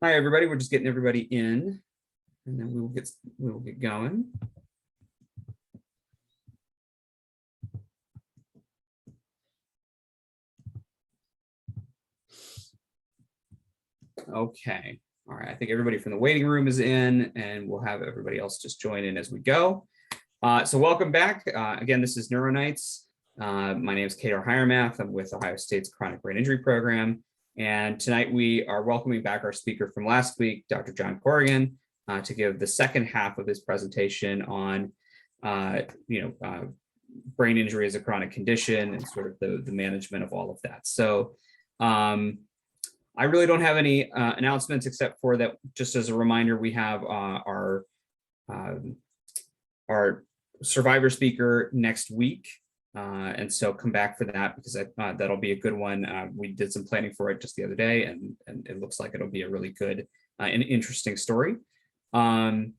Hi, everybody. We're just getting everybody in, and then we will get going. Okay. All right. I think everybody from the waiting room is in, and we'll have everybody else just join in as we go. So welcome back. Again, this is NeuroNights. My name is Kadar Hiremath. I'm with Ohio State's Chronic Brain Injury Program. And tonight we are welcoming back our speaker from last week, Dr. John Corrigan, to give the second half of his presentation on, brain injury as a chronic condition and sort of the management of all of that. So I really don't have any announcements except for that. Just as a reminder, we have our survivor speaker next week. And so come back for that, because that'll be a good one. We did some planning for it just the other day, and it looks like it'll be a really good and interesting story. And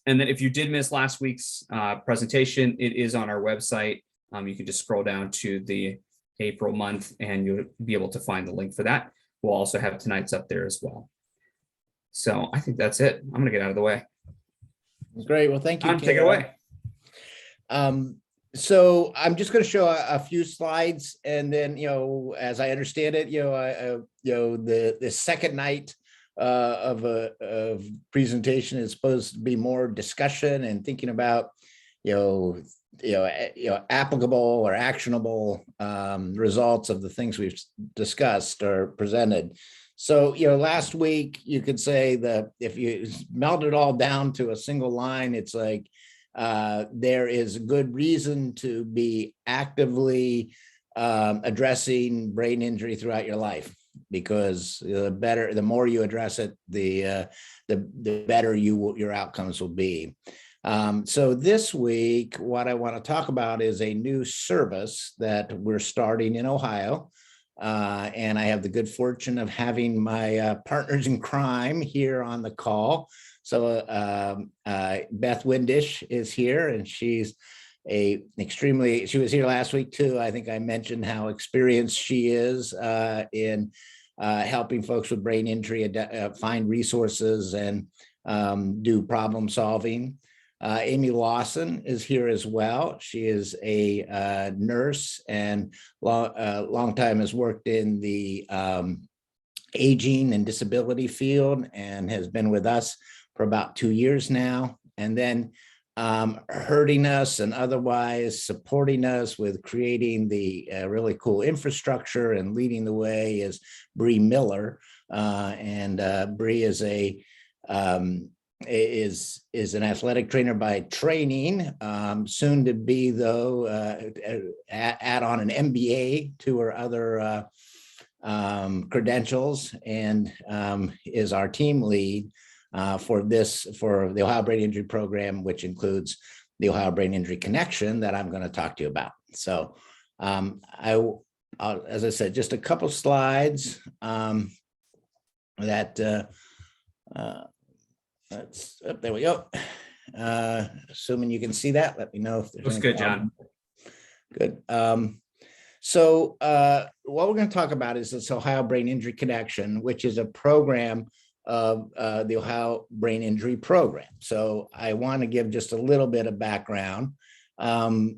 then if you did miss last week's presentation, it is on our website. You can just scroll down to the April month and you'll be able to find the link for that. We'll also have tonight's up there as well. So I think that's it. I'm going to get out of the way. Great. Well, thank you. Take it away. So I'm just going to show a few slides, and then, as I understand it, the second night of presentation is supposed to be more discussion and thinking about, applicable or actionable results of the things we've discussed or presented. So, last week you could say that if you melt it all down to a single line, it's like, there is good reason to be actively addressing brain injury throughout your life, because the more you address it, the better your outcomes will be. So this week, what I want to talk about is a new service that we're starting in Ohio. And I have the good fortune of having my partners in crime here on the call. So Beth Windish is here, and she was here last week too. I think I mentioned how experienced she is in helping folks with brain injury find resources and do problem solving. Amy Lawson is here as well. She is a nurse and long time has worked in the aging and disability field and has been with us for about 2 years now. And then hurting us and otherwise supporting us with creating the really cool infrastructure and leading the way is Bree Miller. Bree is an athletic trainer by training, soon to be, though, add on an MBA to her other credentials, and is our team lead for the Ohio Brain Injury Program, which includes the Ohio Brain Injury Connection that I'm going to talk to you about. So as I said, just a couple slides there we go. Assuming you can see that, let me know if there's Looks good, John. Good. So what we're going to talk about is this Ohio Brain Injury Connection, which is a program of the Ohio Brain Injury Program. So I want to give just a little bit of background. The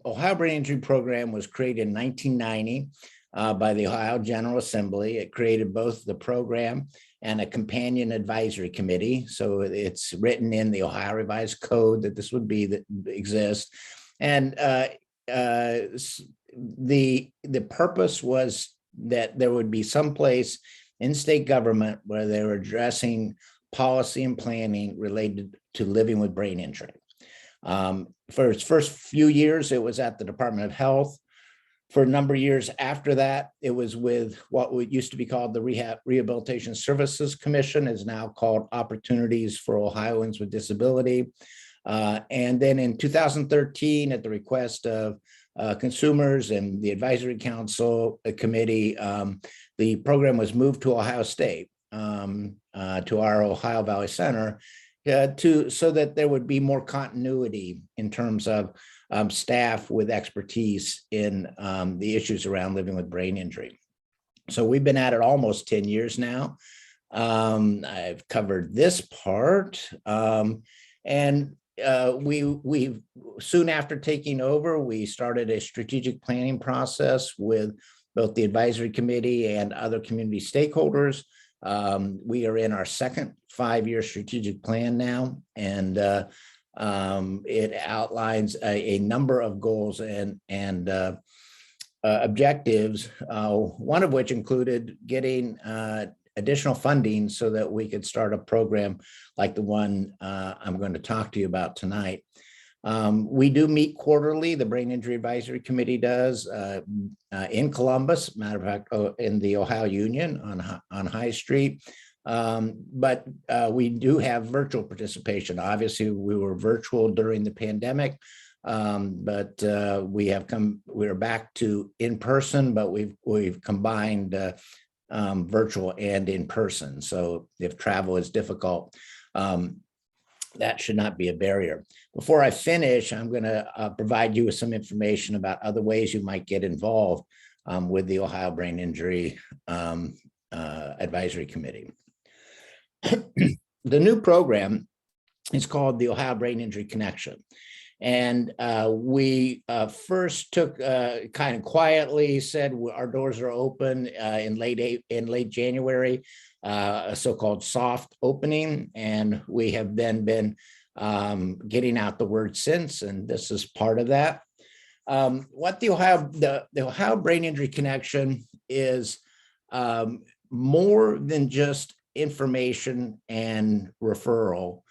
Ohio Brain Injury Program was created in 1990 by the Ohio General Assembly. It created both the program and a companion advisory committee. So it's written in the Ohio Revised Code that this would be that exist. And the purpose was that there would be some place in state government where they were addressing policy and planning related to living with brain injury. For its first few years, it was at the Department of Health. For a number of years after that, it was with what used to be called the Rehabilitation Services Commission, is now called Opportunities for Ohioans with Disability. And then in 2013, at the request of consumers and the Advisory Council committee, the program was moved to Ohio State. to our Ohio Valley Center so that there would be more continuity in terms of staff with expertise in the issues around living with brain injury. So we've been at it almost 10 years now. I've covered this part, and we soon after taking over, we started a strategic planning process with both the advisory committee and other community stakeholders. We are in our second 5-year strategic plan now, and it outlines a number of goals and objectives, one of which included getting additional funding so that we could start a program like the one I'm going to talk to you about tonight. We do meet quarterly. The Brain Injury Advisory Committee does in Columbus, matter of fact, in the Ohio Union on High Street. But we do have virtual participation. Obviously, we were virtual during the pandemic, but we're back to in person, but we've combined virtual and in person. So if travel is difficult, that should not be a barrier. Before I finish, I'm going to provide you with some information about other ways you might get involved with the Ohio Brain Injury Advisory Committee. The new program is called the Ohio Brain Injury Connection. And we first took kind of quietly said our doors are open in late January, a so-called soft opening, and we have then been getting out the word since, and this is part of that. What the Ohio Brain Injury Connection is more than just information and referral,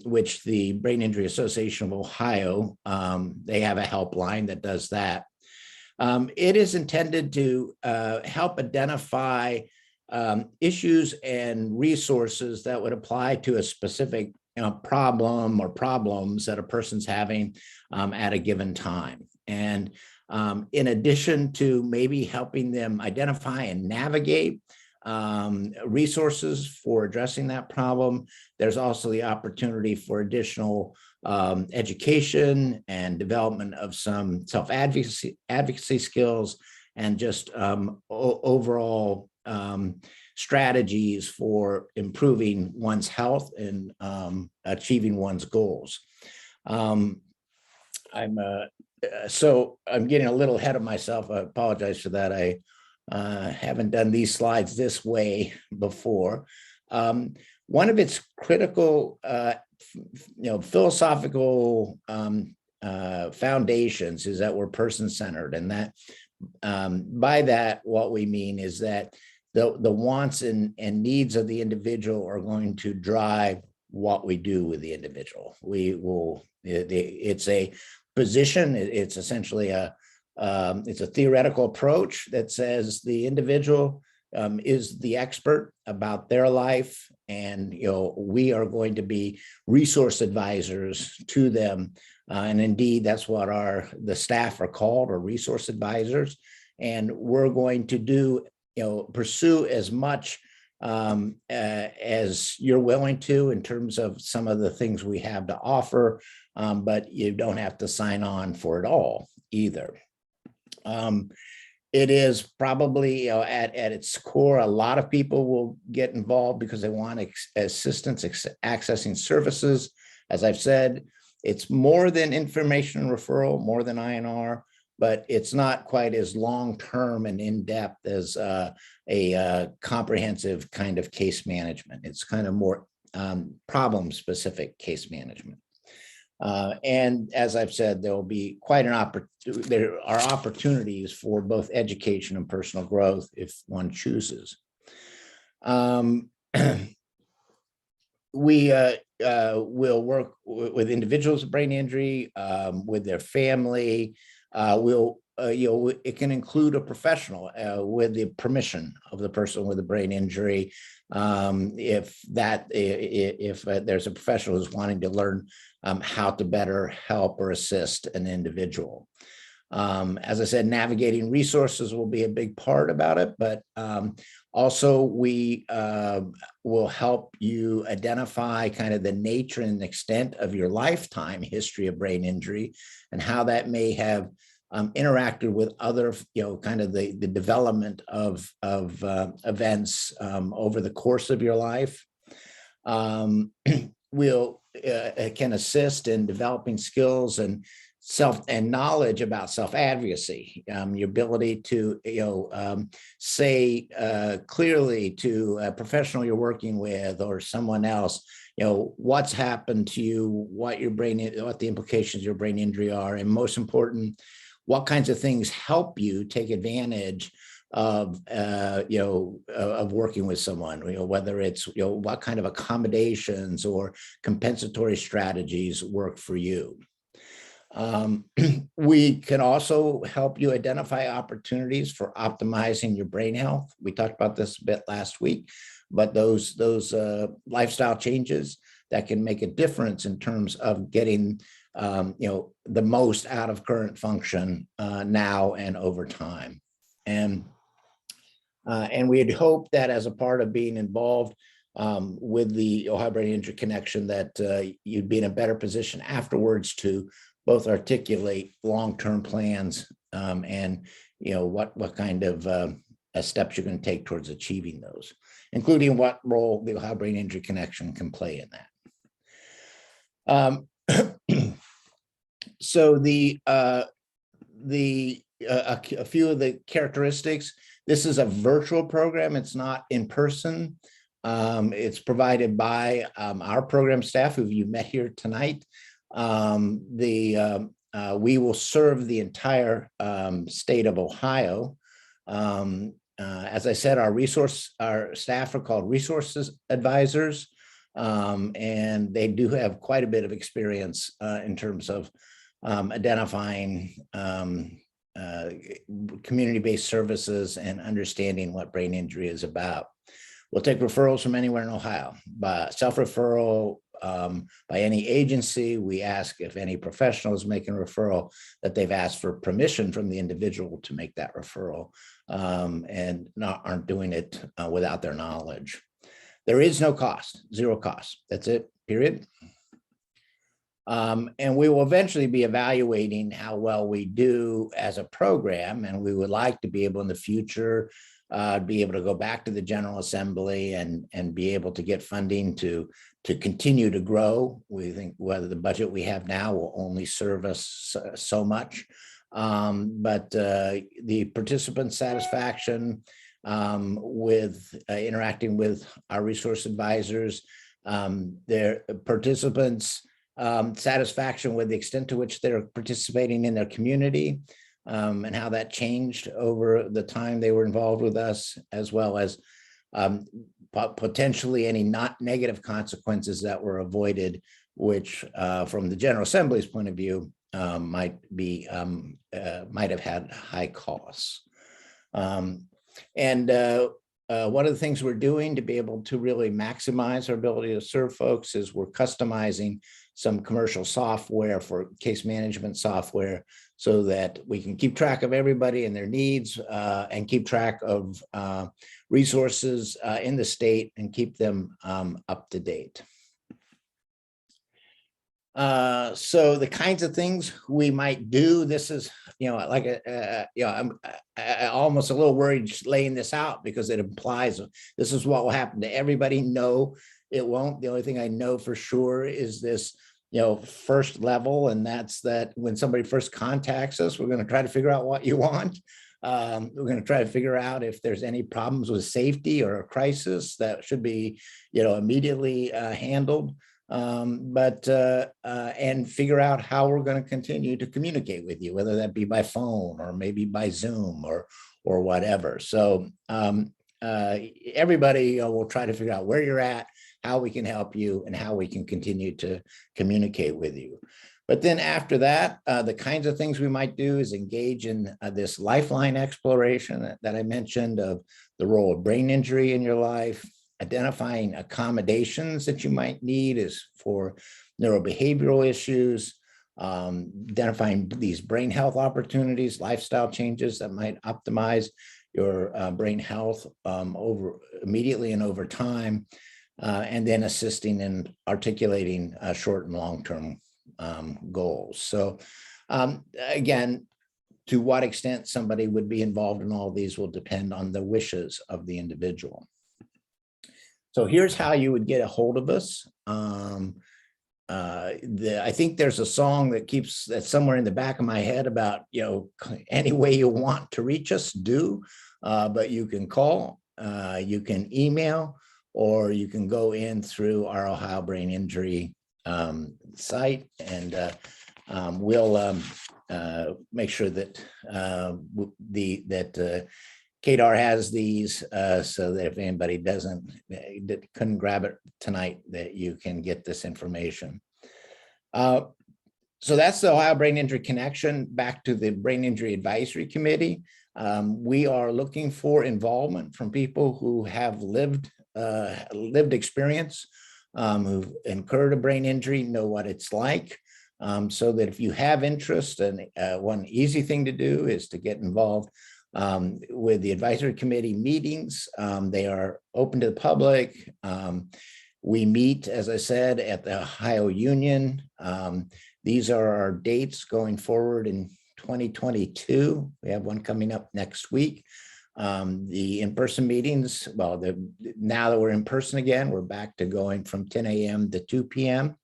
which the Brain Injury Association of Ohio, they have a helpline that does that. It is intended to help identify issues and resources that would apply to a specific problem or problems that a person's having at a given time. And in addition to maybe helping them identify and navigate resources for addressing that problem, there's also the opportunity for additional education and development of some self-advocacy skills and just overall strategies for improving one's health and achieving one's goals. So I'm getting a little ahead of myself. I apologize for that. I haven't done these slides this way before. One of its critical, philosophical foundations is that we're person-centered, and that by that, what we mean is that the wants and needs of the individual are going to drive what we do with the individual. It's a position. It's essentially it's a theoretical approach that says the individual is the expert about their life, and we are going to be resource advisors to them, and indeed that's what the staff are called, or resource advisors. And we're going to pursue as much as you're willing to in terms of some of the things we have to offer, but you don't have to sign on for it all either. It is probably, at its core, a lot of people will get involved because they want assistance accessing services. As I've said, it's more than information and referral, more than INR, but it's not quite as long-term and in-depth as a comprehensive kind of case management. It's kind of more problem-specific case management. And as I've said, there will be quite there are opportunities for both education and personal growth if one chooses. We will work with individuals with brain injury, with their family. It can include a professional with the permission of the person with a brain injury. If there's a professional who's wanting to learn how to better help or assist an individual. As I said, navigating resources will be a big part about it, but also we will help you identify kind of the nature and extent of your lifetime history of brain injury and how that may have interacted with other, kind of the development of events over the course of your life. We'll can assist in developing skills and knowledge about self-advocacy, your ability to say clearly to a professional you're working with or someone else, what's happened to you, what the implications of your brain injury are, and most important, what kinds of things help you take advantage of working with someone, whether it's what kind of accommodations or compensatory strategies work for you. We can also help you identify opportunities for optimizing your brain health. We talked about this a bit last week, but those lifestyle changes that can make a difference in terms of getting the most out of current function now and over time. And we'd hope that as a part of being involved with the Ohio Brain Injury Connection, that you'd be in a better position afterwards to both articulate long-term plans and what kind of steps you're going to take towards achieving those, including what role the Ohio Brain Injury Connection can play in that. So a few of the characteristics. This is a virtual program. It's not in person. It's provided by our program staff who you met here tonight. We will serve the entire state of Ohio. As I said, our staff are called resources advisors, and they do have quite a bit of experience in terms of identifying community-based services and understanding what brain injury is about. We'll take referrals from anywhere in Ohio, by self-referral, by any agency. We ask if any professional is making a referral that they've asked for permission from the individual to make that referral, and aren't doing it without their knowledge. There is no cost, zero cost. That's it, period. And we will eventually be evaluating how well we do as a program, and we would like to be able in the future be able to go back to the General Assembly and be able to get funding to continue to grow. We think whether the budget we have now will only serve us so much, but the participant satisfaction with interacting with our resource advisors, their participants' satisfaction with the extent to which they're participating in their community, and how that changed over the time they were involved with us, as well as potentially any not negative consequences that were avoided, which from the General Assembly's point of view might have had high costs. One of the things we're doing to be able to really maximize our ability to serve folks is we're customizing some commercial software for case management software so that we can keep track of everybody and their needs and keep track of resources in the state and keep them up to date. So the kinds of things we might do, this is, I'm almost a little worried laying this out because it implies this is what will happen to everybody. No, it won't. The only thing I know for sure is this, first level, and that's that when somebody first contacts us, we're going to try to figure out what you want. We're going to try to figure out if there's any problems with safety or a crisis that should be, immediately handled. And figure out how we're going to continue to communicate with you, whether that be by phone or maybe by Zoom or whatever. So everybody will try to figure out where you're at, how we can help you, and how we can continue to communicate with you. But then after that, the kinds of things we might do is engage in this lifeline exploration that I mentioned of the role of brain injury in your life, identifying accommodations that you might need is for neurobehavioral issues, identifying these brain health opportunities, lifestyle changes that might optimize your brain health over immediately and over time, and then assisting in articulating short and long-term goals. So again, to what extent somebody would be involved in all these will depend on the wishes of the individual. So here's how you would get a hold of us. I think there's a song that's somewhere in the back of my head about, any way you want to reach us, but you can call, you can email, or you can go in through our Ohio Brain Injury site, and we'll make sure that KDAR has these, so that if anybody couldn't grab it tonight, that you can get this information. So that's the Ohio Brain Injury Connection. Back to the Brain Injury Advisory Committee. We are looking for involvement from people who have lived experience, who've incurred a brain injury, know what it's like. So that if you have interest, and one easy thing to do is to get involved with the advisory committee meetings. They are open to the public. We meet, as I said, at the Ohio Union. These are our dates going forward in 2022. We have one coming up next week. The in-person meetings, now that we're in person again, we're back to going from 10 a.m. to 2 p.m.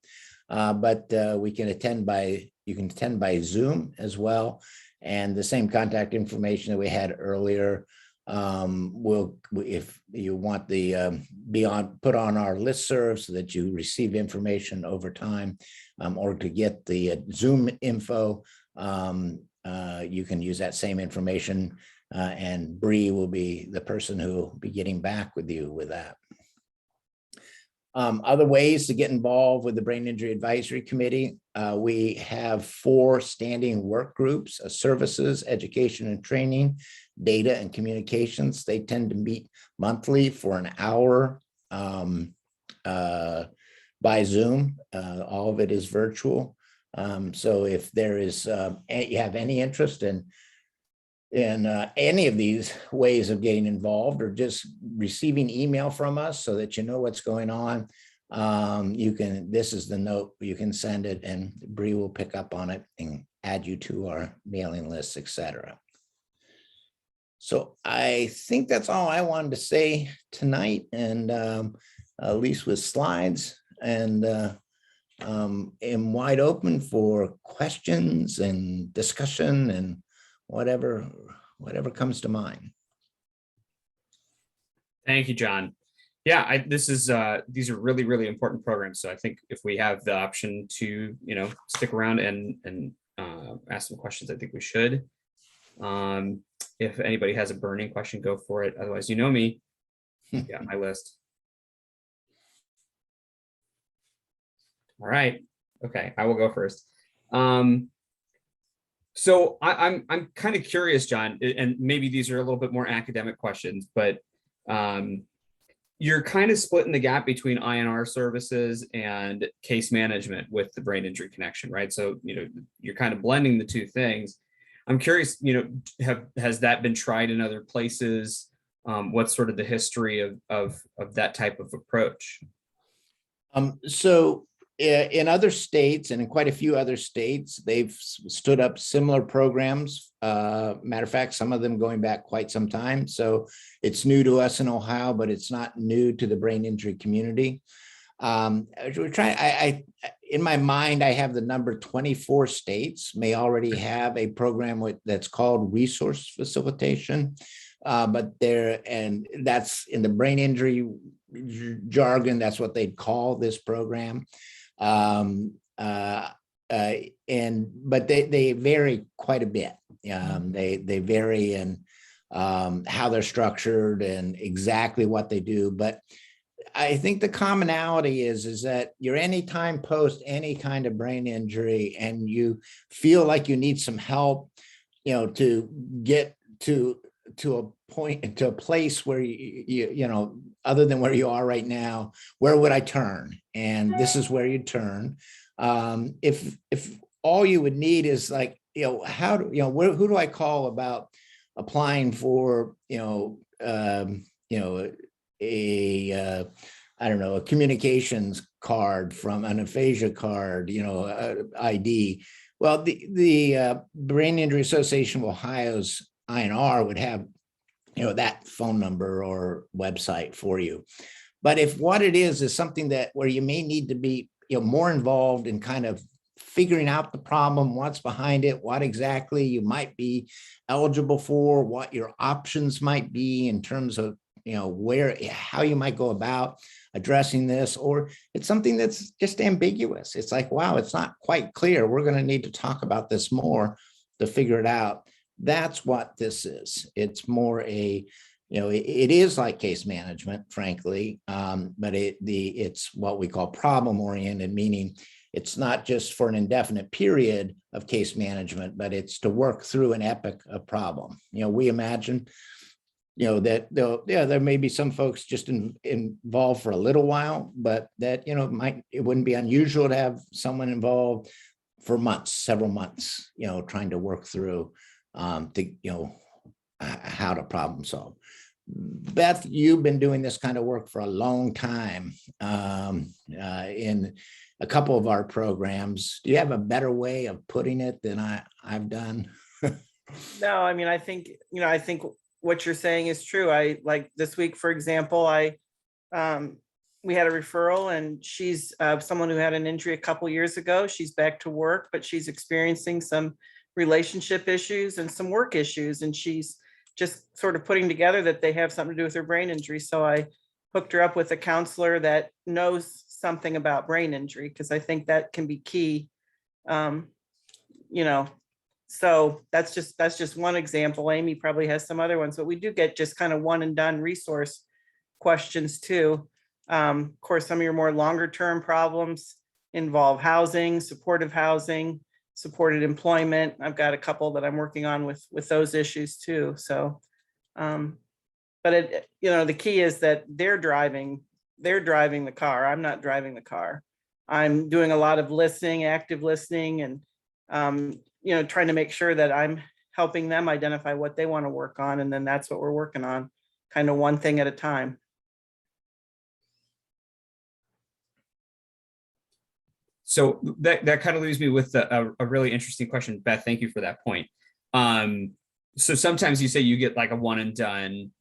But you can attend by Zoom as well. And the same contact information that we had earlier, if you want put on our listserv so that you receive information over time, or to get the Zoom info, you can use that same information, and Bree will be the person who will be getting back with you with that. Other ways to get involved with the Brain Injury Advisory Committee. We have 4 standing work groups: services, education and training, data and communications. They tend to meet monthly for an hour by Zoom. All of it is virtual. So if there is, you have any interest in any of these ways of getting involved, or just receiving email from us so that you know what's going on, this is the note, you can send it and Bree will pick up on it and add you to our mailing lists, etc. So I think that's all I wanted to say tonight, and at least with slides, and am wide open for questions and discussion and whatever comes to mind. Thank you, John. Yeah, these are really, really important programs. So I think if we have the option to, stick around and ask some questions, I think we should. If anybody has a burning question, go for it. Otherwise, you know me. Yeah, my list. All right. Okay, I will go first. So I'm kind of curious, John, and maybe these are a little bit more academic questions, but you're kind of splitting the gap between INR services and case management with the Brain Injury Connection, right? So you're kind of blending the two things. I'm curious, has that been tried in other places? What's sort of the history of that type of approach? So in other states, and in quite a few other states, they've stood up similar programs. Matter of fact, some of them going back quite some time. So it's new to us in Ohio, but it's not new to the brain injury community. We're trying. In my mind, I have the number 24 states may already have a program that's called resource facilitation. But that's in the brain injury jargon, that's what they'd call this program. But they vary quite a bit. They vary in how they're structured and exactly what they do. But I think the commonality is that you're anytime post any kind of brain injury and you feel like you need some help, to get to a point, to a place where you other than where you are right now, where would I turn? And this is where you turn. If all you would need is like, how do, who do I call about applying for, I don't know, a communications card from an aphasia card, ID. Well, the Brain Injury Association of Ohio's INR would have, that phone number or website for you. But if what it is something that where you may need to be, more involved in kind of figuring out the problem, what's behind it, what exactly you might be eligible for, what your options might be in terms of, how you might go about addressing this, or it's something that's just ambiguous. It's like, wow, it's not quite clear. We're going to need to talk about this more to figure it out. That's what this is. It's more a, it is like case management, frankly, but it's what we call problem oriented, meaning it's not just for an indefinite period of case management, but it's to work through an epic of problem. We imagine, that there may be some folks just involved for a little while, but that, it wouldn't be unusual to have someone involved for months, several months, trying to work through how to problem solve. Beth, you've been doing this kind of work for a long time in a couple of our programs. Do you have a better way of putting it than I've done? No, I mean, I think what you're saying is true. I like this week, for example, we had a referral, and she's someone who had an injury a couple years ago. She's back to work, but she's experiencing some relationship issues and some work issues, and she's just sort of putting together that they have something to do with her brain injury. So I hooked her up with a counselor that knows something about brain injury, because I think that can be key. So that's just one example. Amy probably has some other ones, but we do get just kind of one and done resource questions too. Of course, some of your more longer term problems involve housing, supportive housing, supported employment. I've got a couple that I'm working on with those issues too. So, but the key is that they're driving the car. I'm not driving the car. I'm doing a lot of listening, active listening, and trying to make sure that I'm helping them identify what they want to work on. And then that's what we're working on, kind of one thing at a time. So that kind of leaves me with a really interesting question, Beth. Thank you for that point. So sometimes you say you get like a one and done,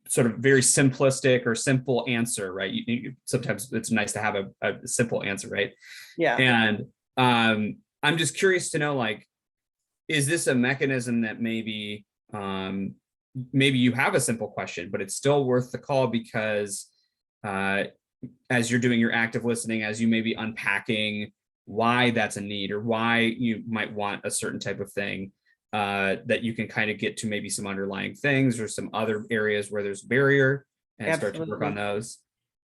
sort of very simplistic or simple answer, right? Sometimes it's nice to have a simple answer, right? Yeah. And I'm just curious to know, like, is this a mechanism that maybe you have a simple question, but it's still worth the call because as you're doing your active listening, as you may be unpacking why that's a need or why you might want a certain type of thing, that you can kind of get to maybe some underlying things or some other areas where there's a barrier and Absolutely. start to work on those.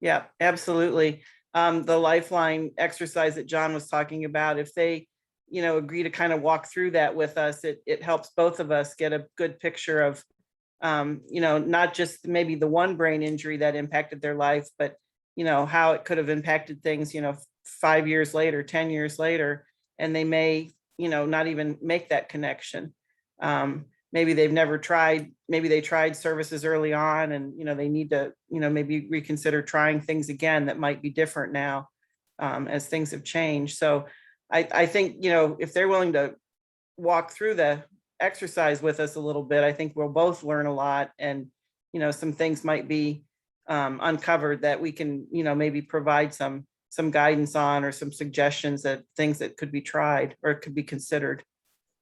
Yeah, absolutely. The lifeline exercise that John was talking about, if they, agree to kind of walk through that with us, it helps both of us get a good picture of, not just maybe the one brain injury that impacted their life, but, how it could have impacted things, 5 years later, 10 years later, and they may, not even make that connection. Maybe they've never tried, maybe they tried services early on and, they need to, maybe reconsider trying things again that might be different now as things have changed. So I think, if they're willing to walk through the exercise with us a little bit, I think we'll both learn a lot, and, some things might be uncovered that we can, maybe provide some guidance on, or some suggestions that things that could be tried or could be considered.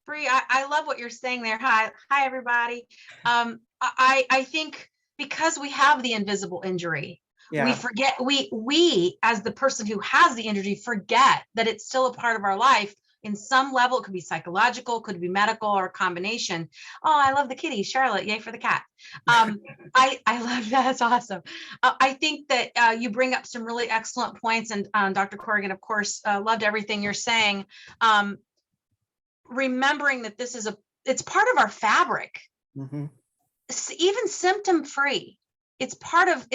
Bree, I love what you're saying there. Hi, everybody. I think because we have the invisible injury, we forget, we as the person who has the injury forget that it's still a part of our life. In some level, it could be psychological, could be medical, or a combination. Oh, I love the kitty, Charlotte. Yay for the cat. I love that. That's awesome. I think that you bring up some really excellent points, and Dr. Corrigan, of course, loved everything you're saying. Remembering that it's part of our fabric, even symptom free. It's part of,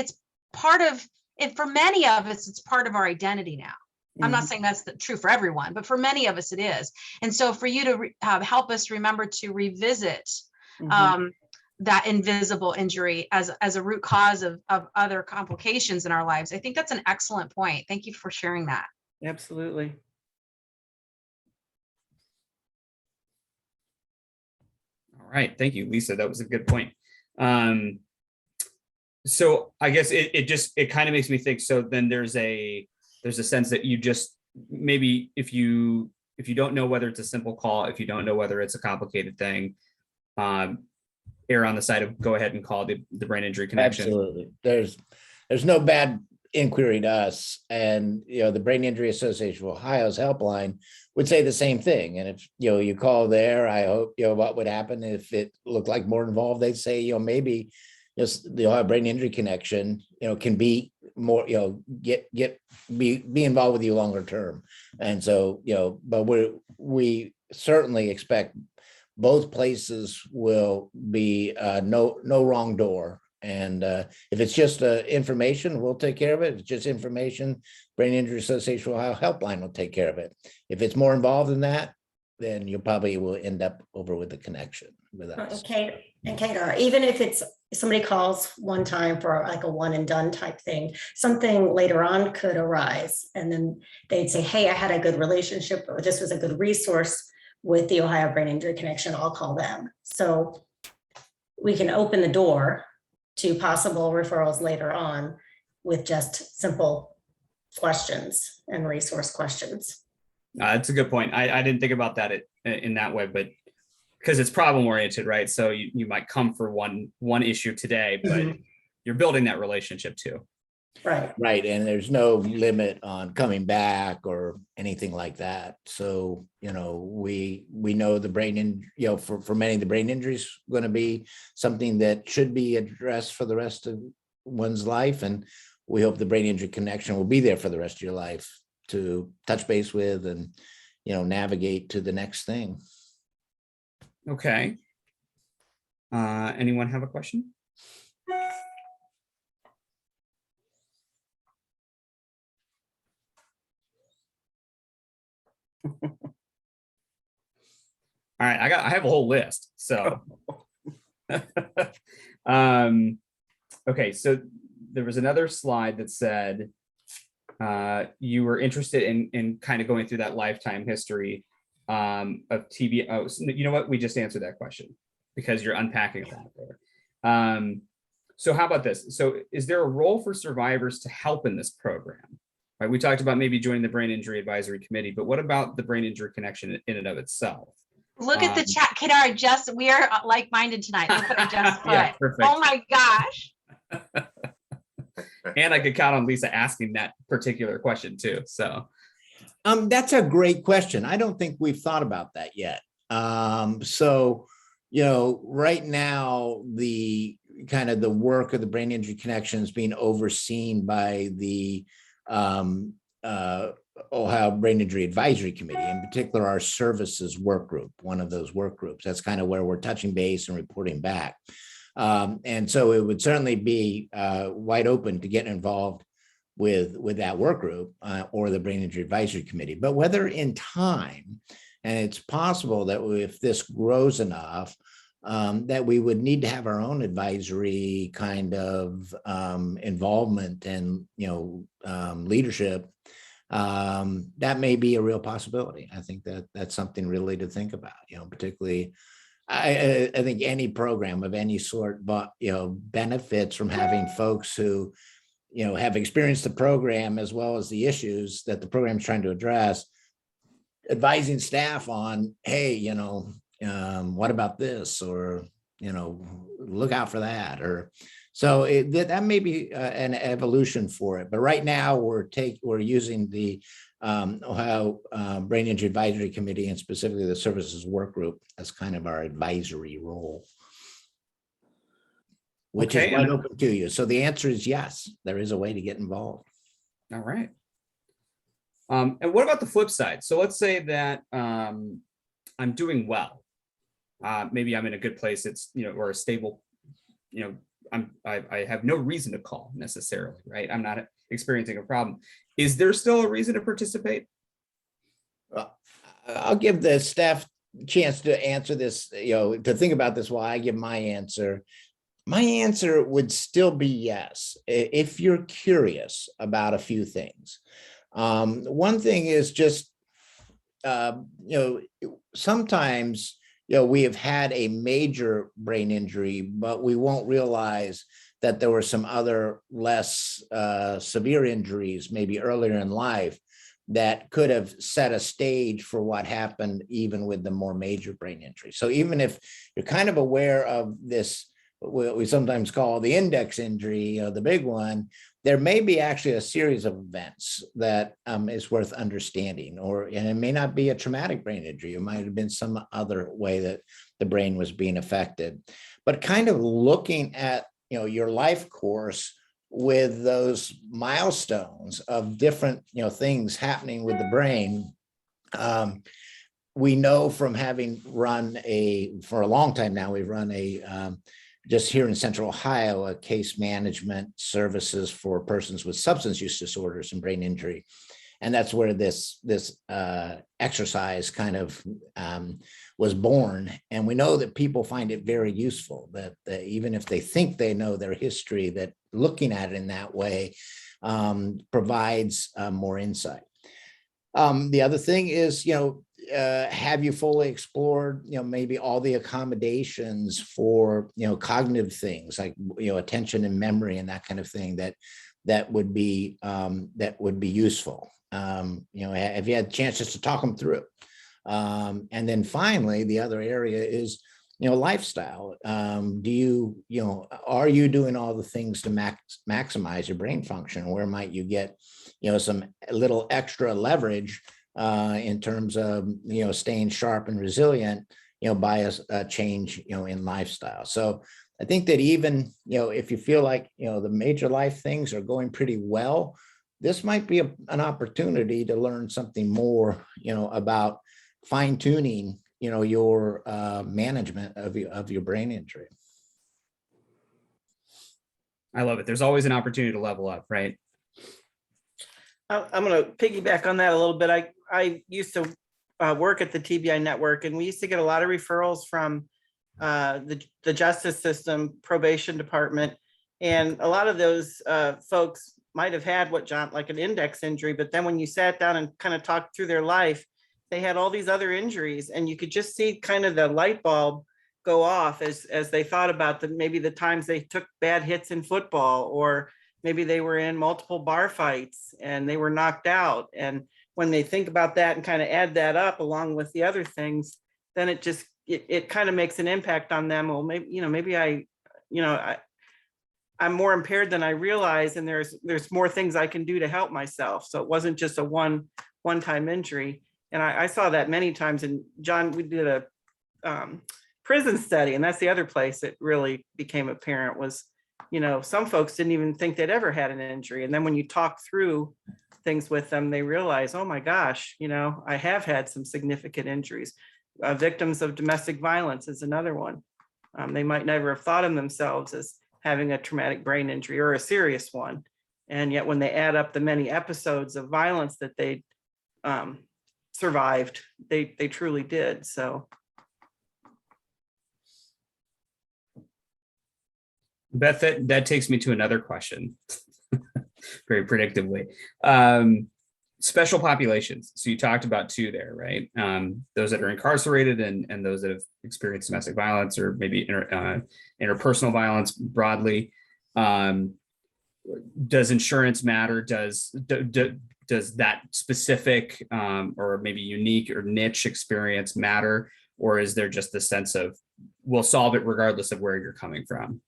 and for many of us, it's part of our identity now. I'm not saying that's true for everyone, but for many of us it is. And so for you to help us remember to revisit that invisible injury as a root cause of other complications in our lives, I think that's an excellent point. Thank you for sharing that. Absolutely. All right, thank you, Lisa. That was a good point. So I guess it kind of makes me think. So then there's a sense that you just maybe if you don't know whether it's a simple call, if you don't know whether it's a complicated thing, err on the side of go ahead and call the brain injury connection. Absolutely. There's no bad inquiry to us, and the Brain Injury Association of Ohio's helpline would say the same thing. And if you call there, I hope what would happen if it looked like more involved. They'd say maybe the Ohio Brain Injury Connection can be more be involved with you longer term. And so but we certainly expect both places will be no wrong door. And if it's just information, we'll take care of it. If it's just information, Brain Injury Association of Ohio helpline will take care of it. If it's more involved than that, then you probably will end up over with the connection with us. Okay. And Kadar, even if it's somebody calls one time for like a one and done type thing, something later on could arise. And then they'd say, hey, I had a good relationship, or this was a good resource with the Ohio Brain Injury Connection, I'll call them. So we can open the door to possible referrals later on with just simple questions and resource questions. That's a good point. I didn't think about that in that way, but because it's problem oriented, right? So you might come for one issue today, but you're building that relationship too. Right. And there's no limit on coming back or anything like that. So, we know the brain, for many, the brain injury is going to be something that should be addressed for the rest of one's life. And we hope the Brain Injury Connection will be there for the rest of your life to touch base with and, navigate to the next thing. Okay. Anyone have a question? All right, I have a whole list. So, okay, so there was another slide that said you were interested in kind of going through that lifetime history of TBI. Oh, you know what? We just answered that question because you're unpacking a lot there. So how about this? So is there a role for survivors to help in this program? Right, we talked about maybe joining the Brain Injury Advisory Committee, but what about the Brain Injury Connection in and of itself? Look at the chat, Kadar. We are like-minded tonight. Look what I just put. Yeah, perfect. Oh my gosh. And I could count on Lisa asking that particular question too. So that's a great question. I don't think we've thought about that yet. So, right now, the kind of the work of the Brain Injury Connection is being overseen by the Ohio Brain Injury Advisory Committee, in particular our services work group, one of those work groups. That's kind of where we're touching base and reporting back. And so it would certainly be wide open to get involved with that work group or the Brain Injury Advisory Committee. But whether in time, and it's possible that if this grows enough, that we would need to have our own advisory kind of involvement and leadership. That may be a real possibility. I think that's something really to think about. Particularly, I think any program of any sort, but benefits from having folks who have experienced the program as well as the issues that the program is trying to address, advising staff on, hey, what about this, or look out for that, or so that may be an evolution for it. But right now we're using the Ohio Brain Injury Advisory Committee, and specifically the services work group, as kind of our advisory role, which is wide open to you. So the answer is yes, there is a way to get involved. All right. And what about the flip side? So let's say that I'm doing well. Maybe I'm in a good place. It's, or a stable, I have no reason to call necessarily, right? experiencing a problem. Is there still a reason to participate? I'll give the staff a chance to answer this, to think about this while I give my answer. My answer would still be yes, if you're curious about a few things. One thing is just, sometimes, we have had a major brain injury, but we won't realize that there were some other less severe injuries, maybe earlier in life, that could have set a stage for what happened even with the more major brain injury. So even if you're kind of aware of this, what we sometimes call the index injury, the big one, there may be actually a series of events that is worth understanding, and it may not be a traumatic brain injury. It might have been some other way that the brain was being affected. But kind of looking at, your life course with those milestones of different, things happening with the brain. We know from having run for a long time now, we've run just here in Central Ohio, a case management services for persons with substance use disorders and brain injury. And that's where this exercise kind of was born. And we know that people find it very useful, that even if they think they know their history, that looking at it in that way provides more insight. The other thing is, have you fully explored, maybe all the accommodations for, cognitive things like, attention and memory and that kind of thing that would be useful. Have you had chances to talk them through? And then finally, the other area is, lifestyle. Are you doing all the things to maximize your brain function? Where might you get, some little extra leverage in terms of, staying sharp and resilient, by a change, in lifestyle. So I think that even, if you feel like, the major life things are going pretty well, this might be an opportunity to learn something more, about fine tuning, your management of your brain injury. I love it. There's always an opportunity to level up, right? I'm going to piggyback on that a little bit. I used to work at the TBI network, and we used to get a lot of referrals from the justice system, probation department. And a lot of those folks might have had like an index injury, but then when you sat down and kind of talked through their life, they had all these other injuries, and you could just see kind of the light bulb go off as they thought about maybe the times they took bad hits in football, or maybe they were in multiple bar fights and they were knocked out. And when they think about that and kind of add that up along with the other things, then it kind of makes an impact on them. Well, maybe I'm more impaired than I realize, and there's more things I can do to help myself. So it wasn't just a one-time injury. And I saw that many times. And John, we did a prison study, and that's the other place it really became apparent was, some folks didn't even think they'd ever had an injury. And then when you talk through things with them, they realize, oh my gosh, I have had some significant injuries. Victims of domestic violence is another one. They might never have thought of themselves as having a traumatic brain injury or a serious one. And yet when they add up the many episodes of violence that they survived, they truly did. So. Beth, that takes me to another question, very predictably. Special populations. So you talked about two there, right? Those that are incarcerated and those that have experienced domestic violence or maybe interpersonal violence broadly. Does insurance matter? Does that specific or maybe unique or niche experience matter? Or is there just the sense of we'll solve it regardless of where you're coming from?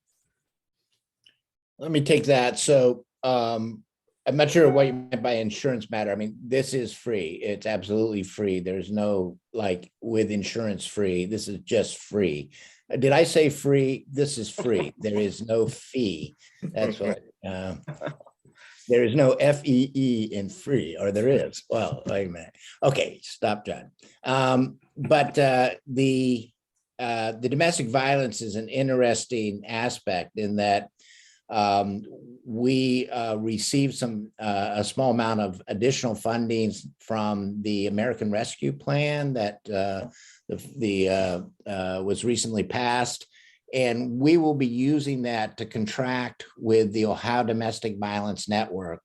Let me take that. So I'm not sure what you meant by insurance matter. I mean, this is free. It's absolutely free. There's no with insurance free. This is just free. Did I say free? This is free. There is no fee. That's what. There is no FEE in free, or there is. Well, wait a minute. Okay, stop, John. But the domestic violence is an interesting aspect in that We received a small amount of additional funding from the American Rescue Plan that was recently passed. And we will be using that to contract with the Ohio Domestic Violence Network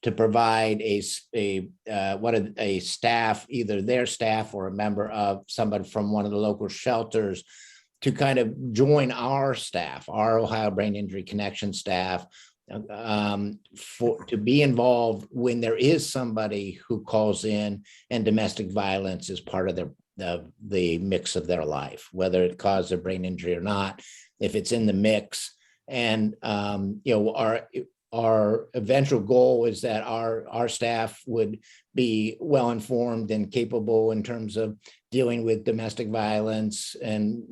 to provide a staff, either their staff or a member of somebody from one of the local shelters, to kind of join our staff, our Ohio Brain Injury Connection staff, to be involved when there is somebody who calls in and domestic violence is part of the mix of their life, whether it caused a brain injury or not, if it's in the mix. And our eventual goal is that our staff would be well informed and capable in terms of dealing with domestic violence, and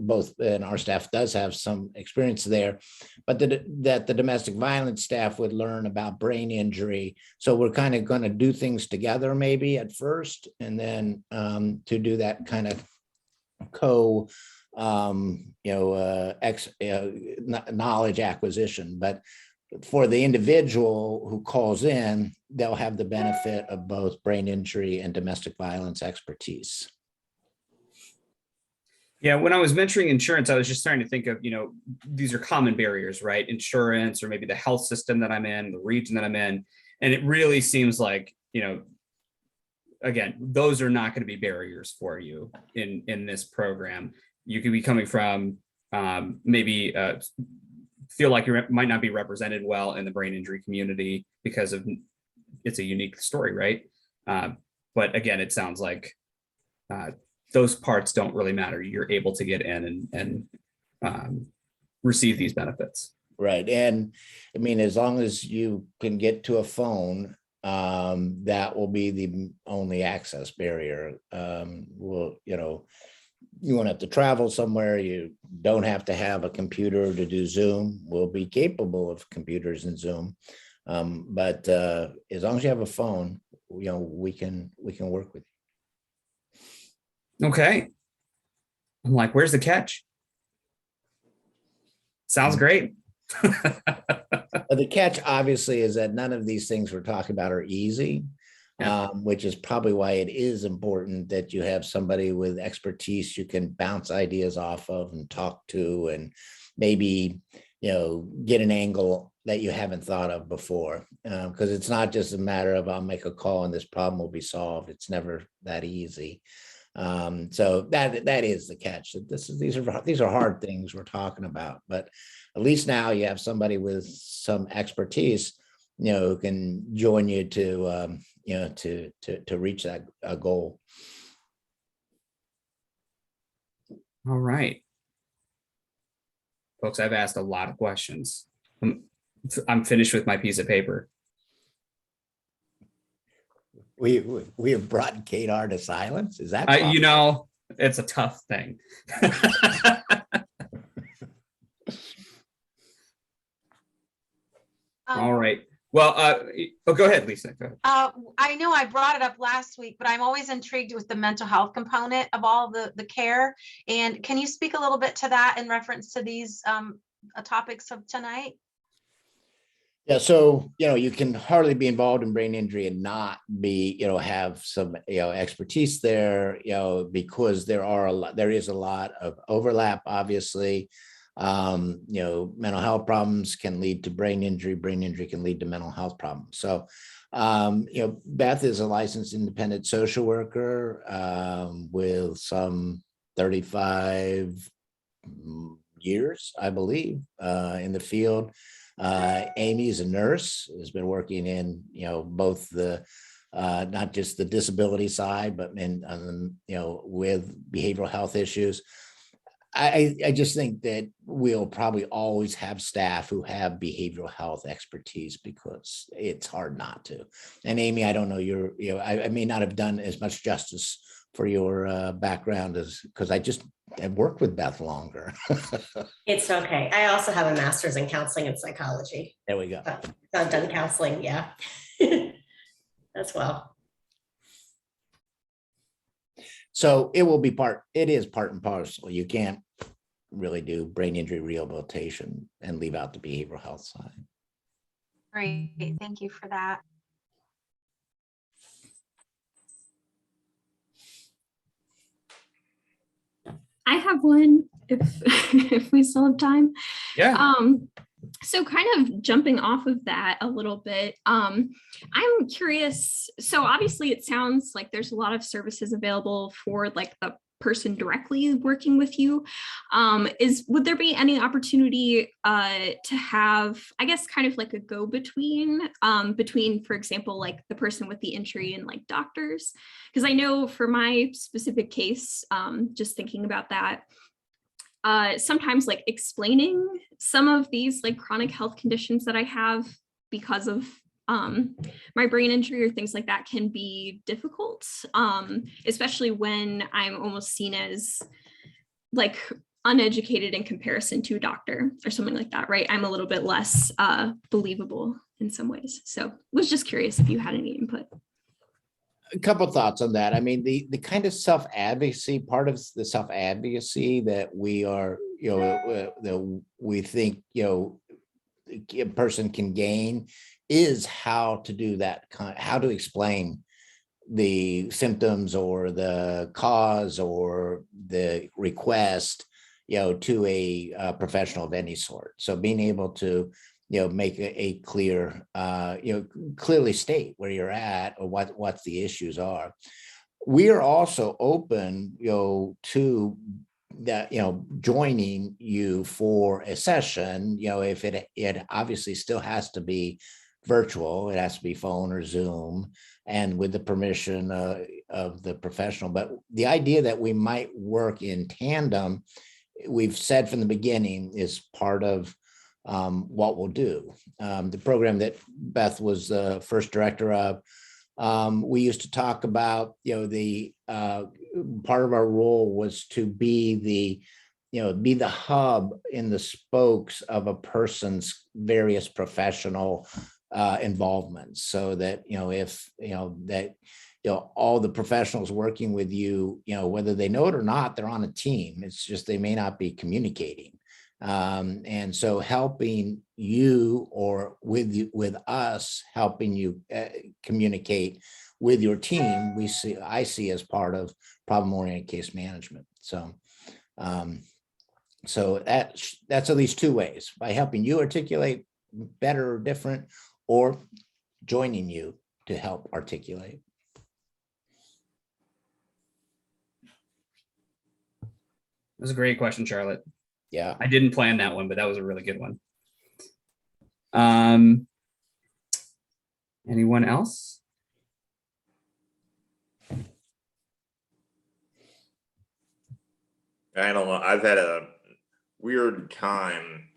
our staff does have some experience there, but that the domestic violence staff would learn about brain injury. So we're kind of going to do things together maybe at first, and then to do that kind of knowledge acquisition. But for the individual who calls in, they'll have the benefit of both brain injury and domestic violence expertise. Yeah, when I was mentioning insurance, I was just starting to think of, these are common barriers, right? Insurance, or maybe the health system that I'm in, the region that I'm in. And it really seems like, again, those are not going to be barriers for you in this program. You could be coming from maybe feel like you might not be represented well in the brain injury community because of it's a unique story, right? But again, it sounds like those parts don't really matter. You're able to get in and receive these benefits. Right. And I mean, as long as you can get to a phone, that will be the only access barrier. You won't have to travel somewhere. You don't have to have a computer to do Zoom. We'll be capable of computers and Zoom. But as long as you have a phone, we can work with you. Okay. I'm like, where's the catch? Sounds great. The catch obviously is that none of these things we're talking about are easy, which is probably why it is important that you have somebody with expertise you can bounce ideas off of and talk to, and maybe, get an angle that you haven't thought of before. Because it's not just a matter of I'll make a call and this problem will be solved. It's never that easy. So that is the catch. These are hard things we're talking about, but at least now you have somebody with some expertise, who can join you to reach that goal. All right, folks, I've asked a lot of questions. I'm finished with my piece of paper. We have brought Kadar to silence. Is that it's a tough thing. All right. Well, go ahead, Lisa. Go ahead. I know I brought it up last week, but I'm always intrigued with the mental health component of all the care. And can you speak a little bit to that in reference to these topics of tonight? Yeah, so you can hardly be involved in brain injury and not be have some expertise there, because there is a lot of overlap. Obviously, mental health problems can lead to brain injury can lead to mental health problems. So Beth is a licensed independent social worker with some 35 years, I believe, in the field. Amy is a nurse, has been working in, both the, not just the disability side, but in, with behavioral health issues. I just think that we'll probably always have staff who have behavioral health expertise because it's hard not to. And Amy, I don't know, I may not have done as much justice for your background because I've worked with Beth longer. It's okay. I also have a master's in counseling and psychology. There we go. I've done counseling, yeah, as well. So it is part and parcel. You can't really do brain injury rehabilitation and leave out the behavioral health side. Great. Thank you for that. I have one if if we still have time. Yeah. So kind of jumping off of that a little bit, I'm curious. So obviously it sounds like there's a lot of services available for like the person directly working with you. Would there be any opportunity to have, I guess, kind of like a go-between between, for example, like the person with the injury and like doctors? Because I know for my specific case, just thinking about that, sometimes like explaining some of these like chronic health conditions that I have because of my brain injury or things like that can be difficult, especially when I'm almost seen as like uneducated in comparison to a doctor or something like that, right? I'm a little bit less believable in some ways. So was just curious if you had any input. A couple of thoughts on that. I mean, the kind of self-advocacy, part of the self-advocacy that we are, that we think, a person can gain is how to do that, how to explain the symptoms or the cause or the request, to a professional of any sort. So being able to, make a clear, clearly state where you're at or what the issues are. We are also open, to that, joining you for a session, if it obviously still has to be virtual, it has to be phone or Zoom, and with the permission of the professional. But the idea that we might work in tandem, we've said from the beginning, is part of what we'll do. The program that Beth was the first director of, we used to talk about, the part of our role was to be the hub in the spokes of a person's various professional involvements, so that, if, that, all the professionals working with you, whether they know it or not, they're on a team. It's just, they may not be communicating. And so helping you, or with us, helping you communicate with your team, I see as part of problem-oriented case management. So, that's at least two ways: by helping you articulate better or different, or joining you to help articulate. That was a great question, Charlotte. Yeah. I didn't plan that one, but that was a really good one. Anyone else? I don't know. I've had a weird time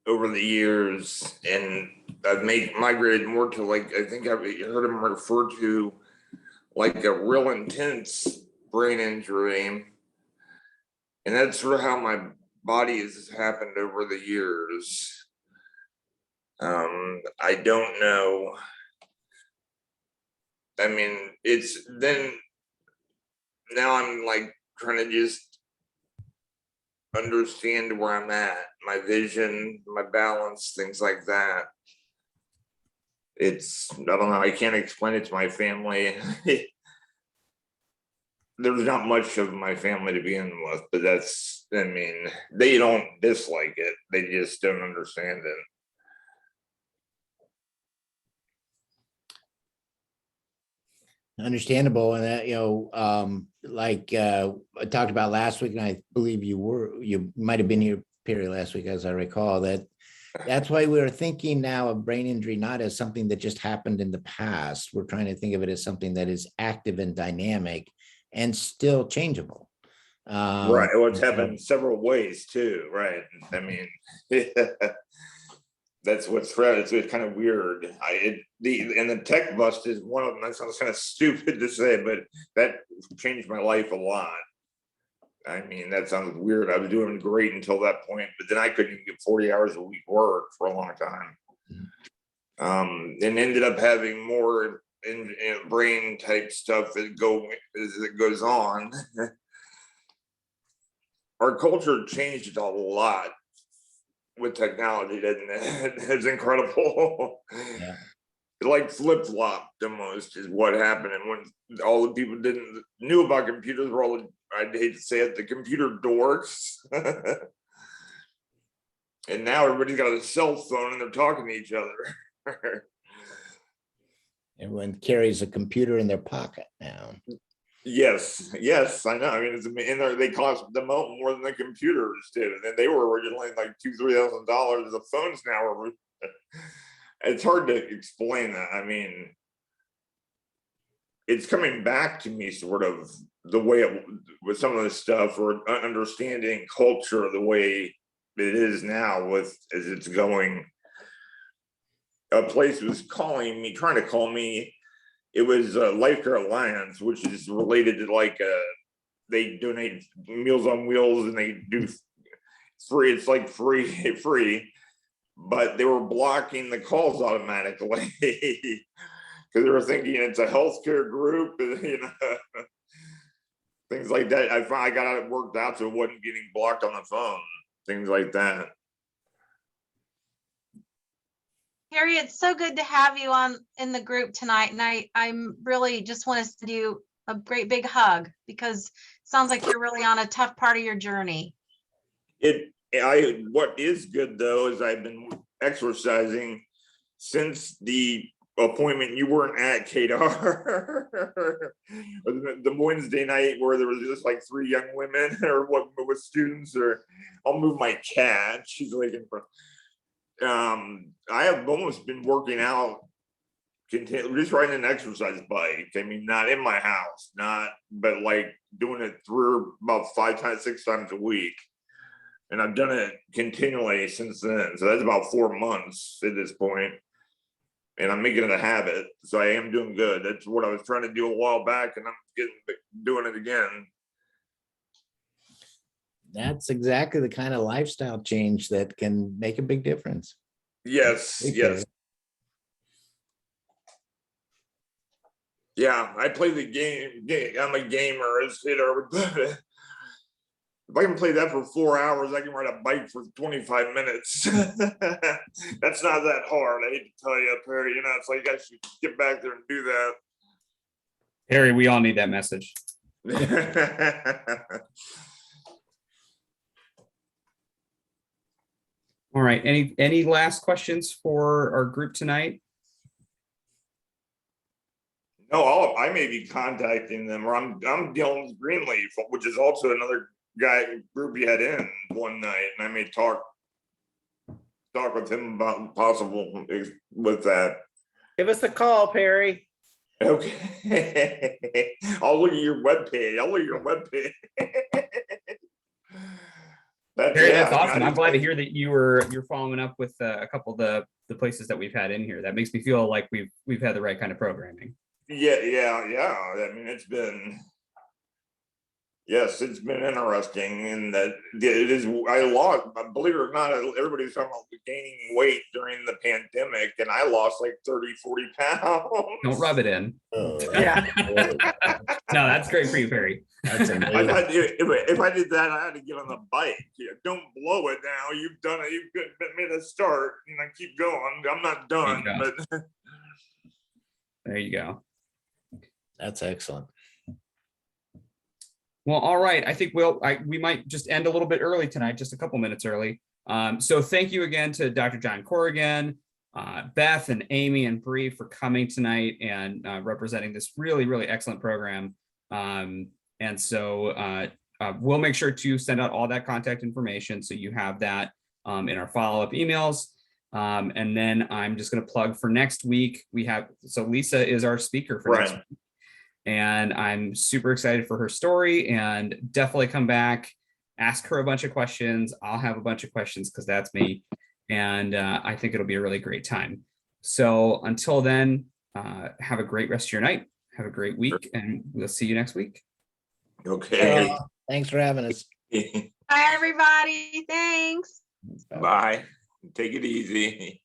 over the years, and I've migrated more to, like, I think I've heard him refer to like a real intense brain injury. And that's sort of how my body has happened over the years. I don't know. I mean, it's then, now I'm like trying to just understand where I'm at, my vision, my balance, things like that. I don't know, I can't explain it to my family. There's not much of my family to begin with, but they don't dislike it. They just don't understand it. Understandable. And that, like I talked about last week, and I believe you might have been here period last week, as I recall, that's why we're thinking now of brain injury not as something that just happened in the past. We're trying to think of it as something that is active and dynamic and still changeable. Right. Well, it's happened several ways too, right? I mean, that's what's it's kind of weird. And the tech bust is one of them. That sounds kind of stupid to say, but that changed my life a lot. I mean, that sounds weird. I was doing great until that point, but then I couldn't even get 40 hours a week work for a long time. And ended up having more in brain type stuff as it goes on. Our culture changed a lot with technology, doesn't it? It's incredible. Yeah. It like flip-flopped almost is what happened. And when all the people knew about computers were all, I'd hate to say it, the computer dorks. And now everybody's got a cell phone and they're talking to each other. Everyone carries a computer in their pocket now. Yes, I know. I mean, they cost them out more than the computers did, and they were originally like $2,000-3,000. The phones now are. It's hard to explain that. I mean, it's coming back to me sort of the way with some of this stuff, or understanding culture the way it is now as it's going. A place was trying to call me. It was Lifeguard Alliance, which is related to like they donate Meals on Wheels and they do free. It's like free, but they were blocking the calls automatically because they were thinking it's a healthcare group, you know, things like that. I got it worked out so it wasn't getting blocked on the phone, things like that. Harry, it's so good to have you in the group tonight, and I'm really just want to send you a great big hug because it sounds like you're really on a tough part of your journey. What is good though is I've been exercising since the appointment you weren't at, Kadar. The Wednesday night where there was just like 3 young women or what with students, or I'll move my cat. She's like in front. I have almost been working out, just riding an exercise bike. I mean, not in my house, but like doing it through about 6 times a week. And I've done it continually since then. So that's about 4 months at this point. And I'm making it a habit. So I am doing good. That's what I was trying to do a while back, and I'm doing it again. That's exactly the kind of lifestyle change that can make a big difference. Yes, yes. Yeah, I play the game. I'm a gamer. If I can play that for 4 hours, I can ride a bike for 25 minutes. That's not that hard. I hate to tell you, Perry. You know, it's like I should get back there and do that. Harry, we all need that message. All right. Any last questions for our group tonight? No, I may be contacting them, or I'm dealing with Greenleaf, which is also another group you had in one night, and I may talk with him about possible with that. Give us a call, Perry. Okay. I'll look at your webpage. Perry, that's awesome. I'm glad to hear that you're following up with a couple of the places that we've had in here. That makes me feel like we've had the right kind of programming. Yeah. I mean, it's been interesting, and that it is. I lost, believe it or not, everybody's talking about gaining weight during the pandemic, and I lost like 30-40 pounds. Don't rub it in. Oh, Yeah. No, that's great for you, Perry. That's amazing. If I did that, I had to get on the bike. Yeah, don't blow it now. You've done it. You've made a start. You know, keep going. I'm not done, but there you go. That's excellent. Well, all right. I think we might just end a little bit early tonight, just a couple minutes early. So thank you again to Dr. John Corrigan, Beth and Amy and Bree for coming tonight and representing this really, really excellent program. And so we'll make sure to send out all that contact information so you have that in our follow-up emails. And then I'm just going to plug for next week. So Lisa is our speaker for next week. And I'm super excited for her story, and definitely come back, ask her a bunch of questions. I'll have a bunch of questions because that's me. And I think it'll be a really great time. So until then, have a great rest of your night. Have a great week, and we'll see you next week. okay. Thanks for having us. Bye, everybody. Thanks. Bye. Take it easy.